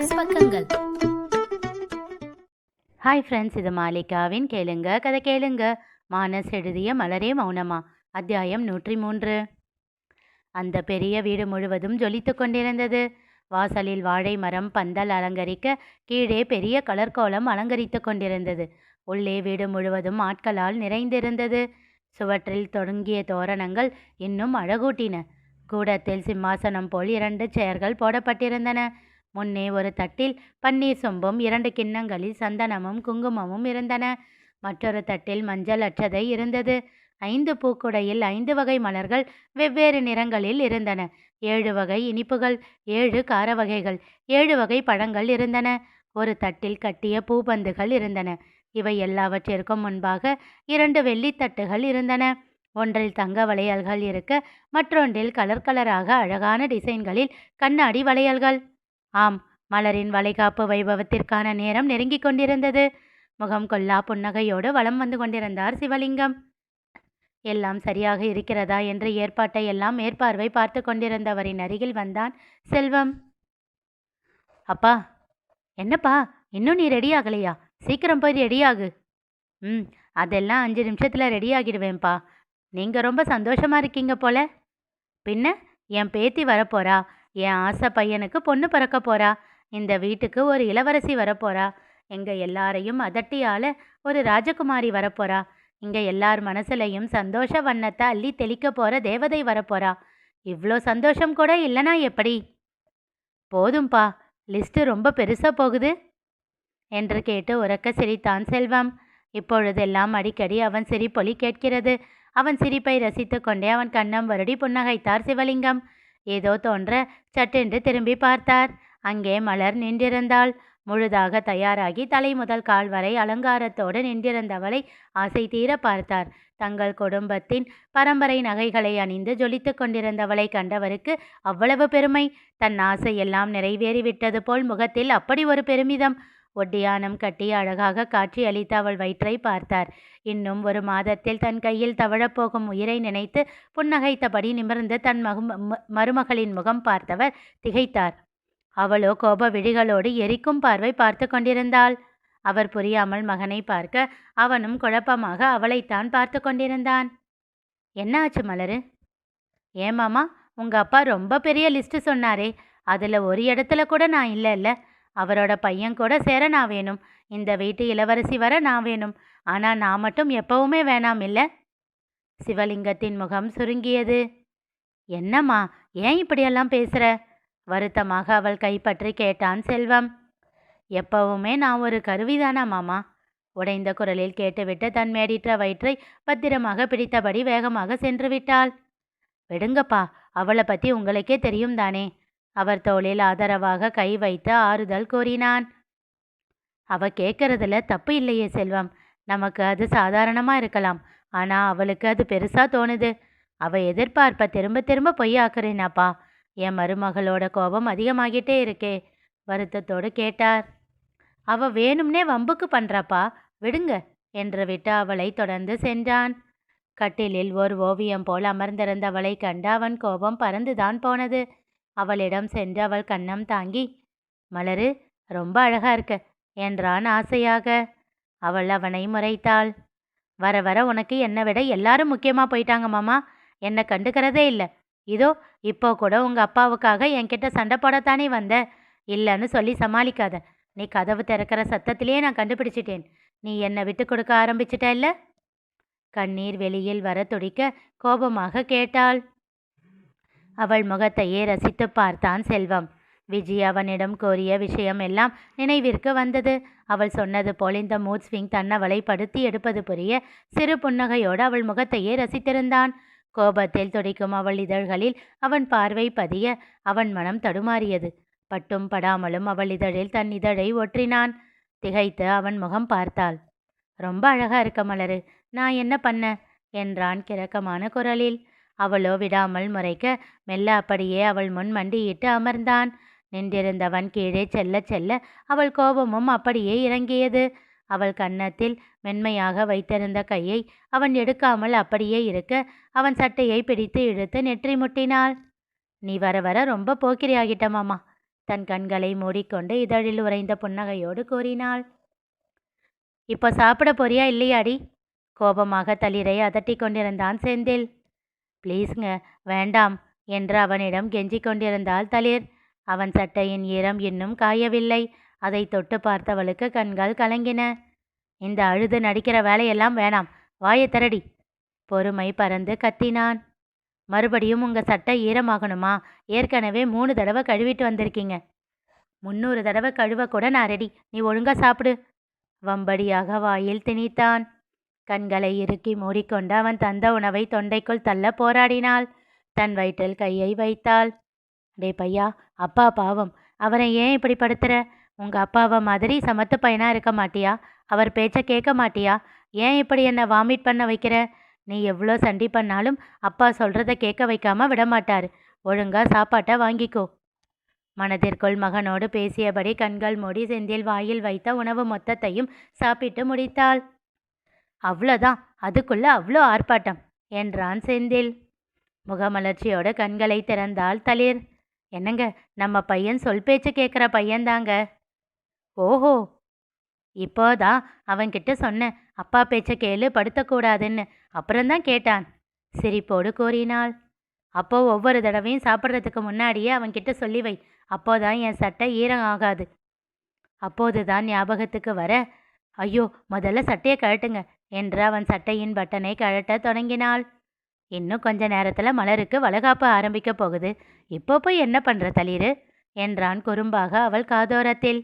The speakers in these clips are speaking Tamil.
மானஸ் பக்கங்கள். ஹாய் ஃப்ரெண்ட்ஸ், இது மாலிகாவின் கேளுங்க கதை கேளுங்க. மானஸ் எழுதிய மலரே மௌனமா, அத்தியாயம் 103. அந்த பெரிய வீடு முழுவதும் ஜொலித்து கொண்டிருந்தது. வாசலில் வாழை மரம் பந்தல் அலங்கரிக்க, கீழே பெரிய கலர்கோலம் அலங்கரித்து கொண்டிருந்தது. உள்ளே வீடு முழுவதும் ஆட்களால் நிறைந்திருந்தது. சுவற்றில் தொடங்கிய தோரணங்கள் இன்னும் அழகூட்டின. கூடத்தில் சிம்மாசனம் போல் 2 சேர்கள் போடப்பட்டிருந்தன. முன்னே ஒரு தட்டில் பன்னீர் சொம்பும் 2 கிண்ணங்களில் சந்தனமும் குங்குமமும் இருந்தன. மற்றொரு தட்டில் மஞ்சள் அற்றதை இருந்தது. 5 பூக்குடையில் 5 வகை மலர்கள் வெவ்வேறு நிறங்களில் இருந்தன. 7 வகை இனிப்புகள், 7 கார வகைகள், 7 வகை பழங்கள் இருந்தன. ஒரு தட்டில் கட்டிய பூபந்துகள் இருந்தன. இவை எல்லாவற்றிற்கும் முன்பாக 2 வெள்ளித்தட்டுகள் இருந்தன. ஒன்றில் தங்க வளையல்கள் இருக்க, மற்றொன்றில் கலர் கலராக அழகான டிசைன்களில் கண்ணாடி வளையல்கள். ஆம், மலரின் வளைகாப்பு வைபவத்திற்கான நேரம் நெருங்கிக் கொண்டிருந்தது. முகம் கொல்லா புன்னகையோடு வலம் வந்து கொண்டிருந்தார் சிவலிங்கம். எல்லாம் சரியாக இருக்கிறதா என்று ஏற்பாட்டை எல்லாம் மேற்பார்வை பார்த்து கொண்டிருந்தவரின் அருகில் வந்தான் செல்வம். அப்பா, என்னப்பா இன்னும் நீ ரெடி ஆகலையா? சீக்கிரம் போய் ரெடியாகு. அதெல்லாம் 5 நிமிஷத்தில் ரெடி ஆகிடுவேன்ப்பா. நீங்கள் ரொம்ப சந்தோஷமாக இருக்கீங்க போல. பின்ன என் பேத்தி வரப்போறா, என் ஆசை பையனுக்கு பொண்ணு பிறக்க போறா, இந்த வீட்டுக்கு ஒரு இளவரசி வரப்போறா, எங்கள் எல்லாரையும் அதட்டியால் ஒரு ராஜகுமாரி வரப்போறா, இங்கே எல்லார் மனசுலையும் சந்தோஷ வண்ணத்தை அள்ளி தெளிக்க போகிற தேவதை வரப்போறா. இவ்வளோ சந்தோஷம் கூட இல்லைனா எப்படி? போதும்பா, லிஸ்ட்டு ரொம்ப பெருசாக போகுது என்று கேட்டு உரக்க சிரித்தான் செல்வம். இப்பொழுதெல்லாம் அடிக்கடி அவன் சிரிப்பொலி கேட்கிறது. அவன் சிரிப்பை ரசித்து கொண்டே அவன் கண்ணம் வருடி புன்னகைத்தார் சிவலிங்கம். ஏதோ தோன்ற சட்டென்று திரும்பி பார்த்தார். அங்கே மலர் நின்றிருந்தாள். முழுதாக தயாராகி தலை முதல் கால் வரை அலங்காரத்தோடு நின்றிருந்தவளை ஆசை தீர பார்த்தார். தங்கள் குடும்பத்தின் பரம்பரை நகைகளை அணிந்து ஜொலித்து கொண்டிருந்தவளை கண்டவருக்கு அவ்வளவு பெருமை. தன் ஆசை எல்லாம் நிறைவேறிவிட்டது போல் முகத்தில் அப்படி ஒரு பெருமிதம். ஒட்டியானம் கட்டி அழகாக காட்சி அளித்த அவள் வயிற்றை பார்த்தார். இன்னும் ஒரு மாதத்தில் தன் கையில் தவழப்போகும் உயிரை நினைத்து புன்னகைத்தபடி நிமிர்ந்து தன் மருமகளின் முகம் பார்த்தவர் திகைத்தார். அவளோ கோப விழிகளோடு எரிக்கும் பார்வை பார்த்து கொண்டிருந்தாள். அவர் புரியாமல் மகனை பார்க்க அவனும் குழப்பமாக அவளைத்தான் பார்த்து கொண்டிருந்தான். என்ன ஆச்சு மலரு? ஏமாமா, உங்கள் அப்பா ரொம்ப பெரிய லிஸ்ட்டு சொன்னாரே, அதில் ஒரு இடத்துல கூட நான் இல்லை. அவரோட பையன் கூட சேர நான் வேணும், இந்த வீட்டு இளவரசி வர நான் வேணும், ஆனால் நான் மட்டும் எப்பவுமே வேணாம் இல்லை? சிவலிங்கத்தின் முகம் சுருங்கியது. என்னம்மா, ஏன் இப்படியெல்லாம் பேசுகிற? வருத்தமாக அவள் கைப்பற்றி கேட்டான் செல்வம். எப்பவுமே நான் ஒரு கருவிதானா மாமா? உடைந்த குரலில் கேட்டுவிட்டு தன் மேடிற்ற வயிற்றை பத்திரமாக பிடித்தபடி வேகமாக சென்று விட்டாள். விடுங்கப்பா, அவளை பற்றி உங்களுக்கே தெரியும் தானே. அவர் தோளில் ஆதரவாக கை வைத்து ஆறுதல் கூறினான். அவ கேட்கறதுல தப்பு இல்லையே செல்வம், நமக்கு அது சாதாரணமாக இருக்கலாம், ஆனால் அவளுக்கு அது பெருசாக தோணுது. அவ எதிர்பார்ப்பை திரும்ப திரும்ப பொய்யாக்குறேனாப்பா. என் மருமகளோட கோபம் அதிகமாகிட்டே இருக்கே, வருத்தத்தோடு கேட்டார். அவ வேணும்னே வம்புக்கு பண்ணுறாப்பா, விடுங்க என்று விட்டு அவளை தொடர்ந்து சென்றான். கட்டிலில் ஒரு ஓவியம் போல் அமர்ந்திருந்தவளை கண்டு அவன் கோபம் பறந்துதான் போனது. அவளிடம் சென்று அவள் கன்னம் தாங்கி, மலரு ரொம்ப அழகா இருக்க என்றான் ஆசையாக. அவள் அவனை முறைத்தாள். வர வர உனக்கு என்னை விட எல்லாரும் முக்கியமாக போயிட்டாங்க மாமா, என்னை கண்டுக்கிறதே இல்லை. இதோ இப்போ கூட உங்கள் அப்பாவுக்காக என்கிட்ட சண்டை போடத்தானே வந்த. இல்லைன்னு சொல்லி சமாளிக்காத. நீ கதவு திறக்கிற சத்தத்திலேயே நான் கண்டுபிடிச்சிட்டேன். நீ என்னை விட்டு கொடுக்க ஆரம்பிச்சிட்ட இல்லை? கண்ணீர் வெளியில் வர துடிக்க கோபமாக கேட்டாள். அவள் முகத்தையே ரசித்து பார்த்தான் செல்வம். விஜி அவனிடம் கோரிய விஷயம் எல்லாம் நினைவிற்கு வந்தது. அவள் சொன்னது போல் இந்த மூட் ஸ்விங் தன்னவளை படுத்தி எடுப்பது புரிய சிறு புன்னகையோடு அவள் முகத்தையே ரசித்திருந்தான். கோபத்தில் துடிக்கும் அவள் இதழ்களில் அவன் பார்வை பதிய அவன் மனம் தடுமாறியது. பட்டும் படாமலும் அவள் இதழில் தன் இதழை ஒற்றினான். திகைத்து அவன் முகம் பார்த்தாள். ரொம்ப அழகா இருக்க மலரு, நான் என்ன பண்ண என்றான் கிறக்கமான குரலில். அவளோ விடாமல் முறைக்க மெல்ல அப்படியே அவள் முன் மண்டியிட்டு அமர்ந்தான். நின்றிருந்தவன் கீழே செல்ல செல்ல அவள் கோபமும் அப்படியே இறங்கியது. அவள் கன்னத்தில் மென்மையாக வைத்திருந்த கையை அவன் எடுக்காமல் அப்படியே இருக்க அவன் சட்டையை பிடித்து இழுத்து நெற்றி முட்டினாள். நீ வர வர ரொம்ப போக்கிரியாகிட்ட மாமா. தன் கண்களை மூடிக்கொண்டு இதழில் உறைந்த புன்னகையோடு கூறினாள். இப்போ சாப்பிட போறியா இல்லையாடி? கோபமாக தளிரை அதட்டி கொண்டிருந்தான் செந்தில். ப்ளீஸ்ங்க, வேண்டாம் என்று அவனிடம் கெஞ்சி கொண்டிருந்தாள் தளிர். அவன் சட்டையின் ஈரம் இன்னும் காயவில்லை. அதை தொட்டு பார்த்தவளுக்கு கண்கள் கலங்கின. இந்த அழுது நடிக்கிற வேலையெல்லாம் வேணாம், வாயை திரடி. பொறுமை பறந்து கத்தினான். மறுபடியும் உங்க சட்டை ஈரமாகணுமா? ஏற்கனவே 3 தடவை கழுவிட்டு வந்திருக்கீங்க. 300 தடவை கழுவ கூட நான் ரெடி. நீ ஒழுங்கா சாப்பிடு. வம்படியாக வாயில் திணித்தான். கண்களை இறுக்கி மூடிக்கொண்டு அவன் தந்த உணவை தொண்டைக்குள் தள்ள போராடினாள். தன் வயிற்றில் கையை வைத்தாள். டே பையா, அப்பா பாவம், அவரை ஏன் இப்படி படுத்துற? உங்க அப்பாவை மாதிரி சமத்து பையனா இருக்க மாட்டியா? அவர் பேச்ச கேட்க மாட்டியா? ஏன் இப்படி என்னை வாமிட் பண்ண வைக்கிற? நீ எவ்வளோ சண்டி பண்ணாலும் அப்பா சொல்றத கேட்க வைக்காம விடமாட்டாரு. ஒழுங்கா சாப்பாட்டை வாங்கிக்கோ. மனதிற்குள் மகனோடு பேசியபடி கண்கள் மூடி செந்தில் வாயில் வைத்த உணவு மொத்தத்தையும் சாப்பிட்டு முடித்தாள். அவ்வளோதான், அதுக்குள்ள அவ்வளோ ஆர்ப்பாட்டம் என்றான் செந்தில். முகமலர்ச்சியோட கண்களை திறந்தாள் தளிர். என்னங்க, நம்ம பையன் சொல் பேச்சு கேட்குற பையன்தாங்க. ஓஹோ, இப்போதான் அவன்கிட்ட சொன்னேன், அப்பா பேச்ச கேளு, படுத்தக்கூடாதுன்னு. அப்புறம்தான் கேட்டான். சிரிப்போடு கூறினாள். அப்போ ஒவ்வொரு தடவையும் சாப்பிட்றதுக்கு முன்னாடியே அவன்கிட்ட சொல்லி வை. அப்போதான் என் சட்டை ஈரம் ஆகாது. அப்போதுதான் ஞாபகத்துக்கு வர, ஐயோ முதல்ல சட்டையை கழட்டுங்க என்று அவன் சட்டையின் பட்டனை கழட்ட தொடங்கினாள். இன்னும் கொஞ்ச நேரத்துல மலருக்கு வளகாப்பு ஆரம்பிக்க போகுது. இப்போ போய் என்ன பண்ற தளிரு என்றான் குறும்பாக அவள் காதோரத்தில்.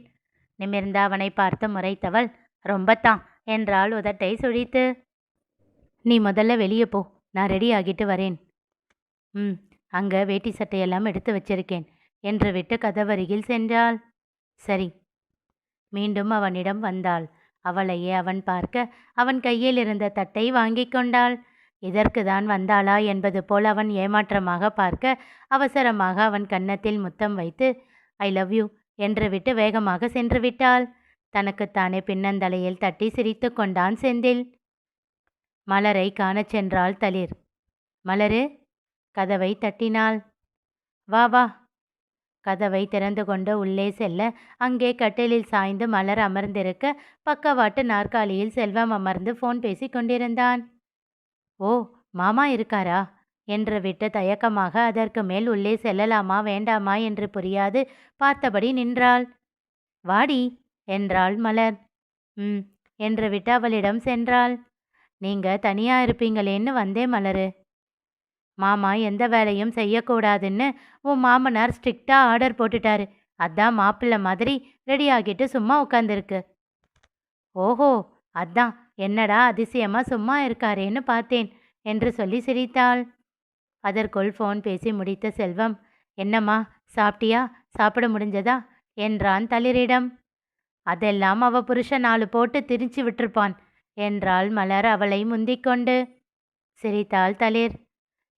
நிமிர்ந்த அவனை பார்த்து முறைத்தவள், ரொம்பத்தான் என்றாள் உதட்டை சுழித்து. நீ முதல்ல வெளியே போ, நான் ரெடி ஆகிட்டு வரேன். அங்க வேட்டி சட்டையெல்லாம் எடுத்து வச்சிருக்கேன் என்று விட்டு கதவருகில் சென்றாள். சரி. மீண்டும் அவனிடம் வந்தாள். அவளையே அவன் பார்க்க அவன் கையில் இருந்த தட்டை வாங்கி கொண்டாள். இதற்கு தான் வந்தாளா என்பது போல் அவன் ஏமாற்றமாக பார்க்க அவசரமாக அவன் கன்னத்தில் முத்தம் வைத்து ஐ லவ் யூ என்று விட்டு வேகமாக சென்று விட்டாள். தனக்குத்தானே பின்னந்தலையில் தட்டி சிரித்து கொண்டான் செந்தில். மலரை காணச் சென்றாள் தளிர். மலரு, கதவை தட்டினாள். வா வா. கதவை திறந்து கொண்டு உள்ளே செல்ல அங்கே கட்டிலில் சாய்ந்து மலர் அமர்ந்திருக்க பக்கவாட்டு நாற்காலியில் செல்வம் அமர்ந்து ஃபோன் பேசி கொண்டிருந்தான். ஓ, மாமா இருக்காரா என்று விட்டு தயக்கமாக அதற்கு மேல் உள்ளே செல்லலாமா வேண்டாமா என்று புரியாது பார்த்தபடி நின்றாள். வாடி என்றாள் மலர். என்று விட்டு அவளிடம் சென்றாள். நீங்க தனியா இருப்பீங்களேன்னு வந்தே மலரு. மாமா எந்த வேலையும் செய்யக்கூடாதுன்னு உன் மாமனார் ஸ்ட்ரிக்டா ஆர்டர் போட்டுட்டாரு. அதான் மாப்பிள்ளை மாதிரி ரெடி ஆகிட்டு சும்மா உட்காந்துருக்கு. ஓஹோ, அதான் என்னடா அதிசயமா சும்மா இருக்காரேன்னு பார்த்தேன் என்று சொல்லி சிரித்தாள். அதற்குள் ஃபோன் பேசி முடித்த செல்வம், என்னம்மா சாப்பிட்டியா, சாப்பிட முடிஞ்சதா என்றான் தளிரிடம். அதெல்லாம் அவ புருஷன் 4 போட்டு திரிச்சு விட்டுருப்பான் என்றாள் மலர் அவளை முந்திக்கொண்டு. சிரித்தாள் தளிர்.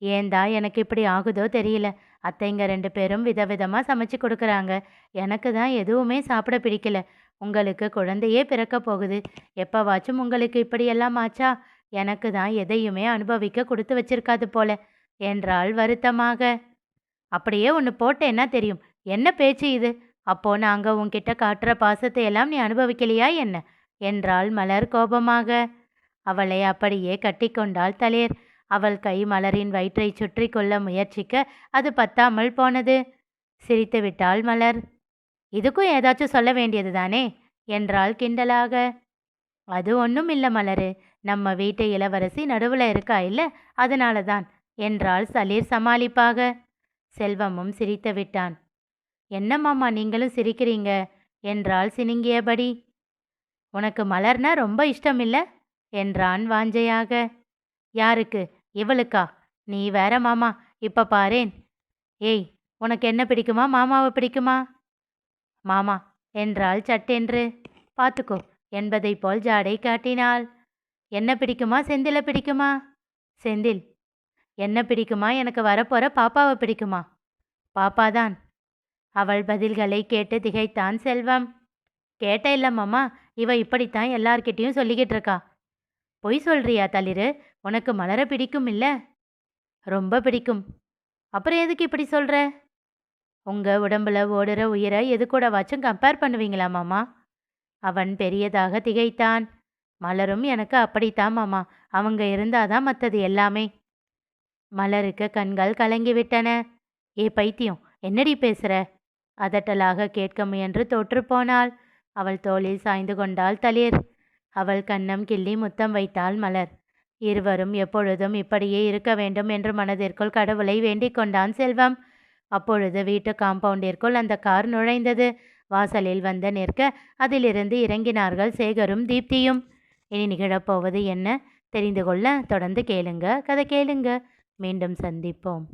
ஏந்தா எனக்கு இப்படி ஆகுதோ தெரியல. அத்தைங்க 2 பேரும் விதவிதமாக சமைச்சு கொடுக்குறாங்க. எனக்கு தான் எதுவுமே சாப்பிட பிடிக்கல. உங்களுக்கு குழந்தையே பிறக்க போகுது. எப்போவாச்சும் உங்களுக்கு இப்படியெல்லாம் ஆச்சா? எனக்கு தான் எதையுமே அனுபவிக்க கொடுத்து வச்சிருக்காது போல என்றாள் வருத்தமாக. அப்படியே ஒன்று போட்டேன்னா தெரியும். என்ன பேச்சு இது? அப்போ நாங்கள் உன்கிட்ட காட்டுற பாசத்தை எல்லாம் நீ அனுபவிக்கலையா என்ன என்றாள் மலர் கோபமாக. அவளை அப்படியே கட்டிக்கொண்டாள் தளிர். அவள் கை மலரின் வயிற்றை சுற்றி கொள்ள முயற்சிக்க அது பத்தாமல் போனது. சிரித்து விட்டாள் மலர். இதுக்கும் ஏதாச்சும் சொல்ல வேண்டியது தானே என்றாள் கிண்டலாக. அது ஒன்றும் இல்லை மலரு, நம்ம வீட்டு இளவரசி நடுவில் இருக்கா இல்லை, அதனால தான் என்றாள் தளிர் சமாளிப்பாக. செல்வமும் சிரித்து விட்டான். என்னம்மாம்மா நீங்களும் சிரிக்கிறீங்க என்றாள் சினுங்கியபடி. உனக்கு மலர்னா ரொம்ப இஷ்டம் இல்லை என்றான் வாஞ்சையாக. யாருக்கு? இவளுக்கா? நீ வேற மாமா, இப்ப பாரேன். ஏய், உனக்கு என்ன பிடிக்குமா, மாமாவை பிடிக்குமா? மாமா என்றாள் சட்டென்று. பார்த்துக்கோ என்பதை போல் ஜாடை காட்டினாள். என்ன பிடிக்குமா, செந்தில பிடிக்குமா? செந்தில். என்ன பிடிக்குமா, எனக்கு வரப்போற பாப்பாவை பிடிக்குமா? பாப்பாதான். அவள் பதில்களை கேட்டு திகைத்தான் செல்வம். கேட்ட இல்லை மாமா, இவ இப்படித்தான் எல்லார்கிட்டையும் சொல்லிக்கிட்டு இருக்கா. பொய் சொல்றியா தளிரு? உனக்கு மலர பிடிக்கும் இல்லை? ரொம்ப பிடிக்கும். அப்புறம் எதுக்கு இப்படி சொல்ற? உங்கள் உடம்புல ஓடுற உயிரை எது கூடவாச்சும் கம்பேர் பண்ணுவீங்களா மாமா? அவன் பெரியதாக திகைத்தான். மலரும் எனக்கு அப்படித்தான் மாமா. அவங்க இருந்தாதான் மற்றது எல்லாமே. மலருக்கு கண்கள் கலங்கிவிட்டன. ஏ பைத்தியம், என்னடி பேசுற? அதட்டலாக கேட்க முயன்று தோற்றுப்போனாள். அவள் தோளில் சாய்ந்து கொண்டாள் தளிர். அவள் கன்னம் கிள்ளி முத்தம் வைத்தாள் மலர். இருவரும் எப்பொழுதும் இப்படியே இருக்க வேண்டும் என்று மனதிற்குள் கடவுளை வேண்டிக் கொண்டான் செல்வம். அப்பொழுது வீட்டு காம்பவுண்டிற்குள் அந்த கார் நுழைந்தது. வாசலில் வந்து நிற்க அதிலிருந்து இறங்கினார்கள் சேகரும் தீப்தியும். இனி நிகழப்போவது என்ன தெரிந்து கொள்ள தொடர்ந்து கேளுங்க. கதை கேளுங்க. மீண்டும் சந்திப்போம்.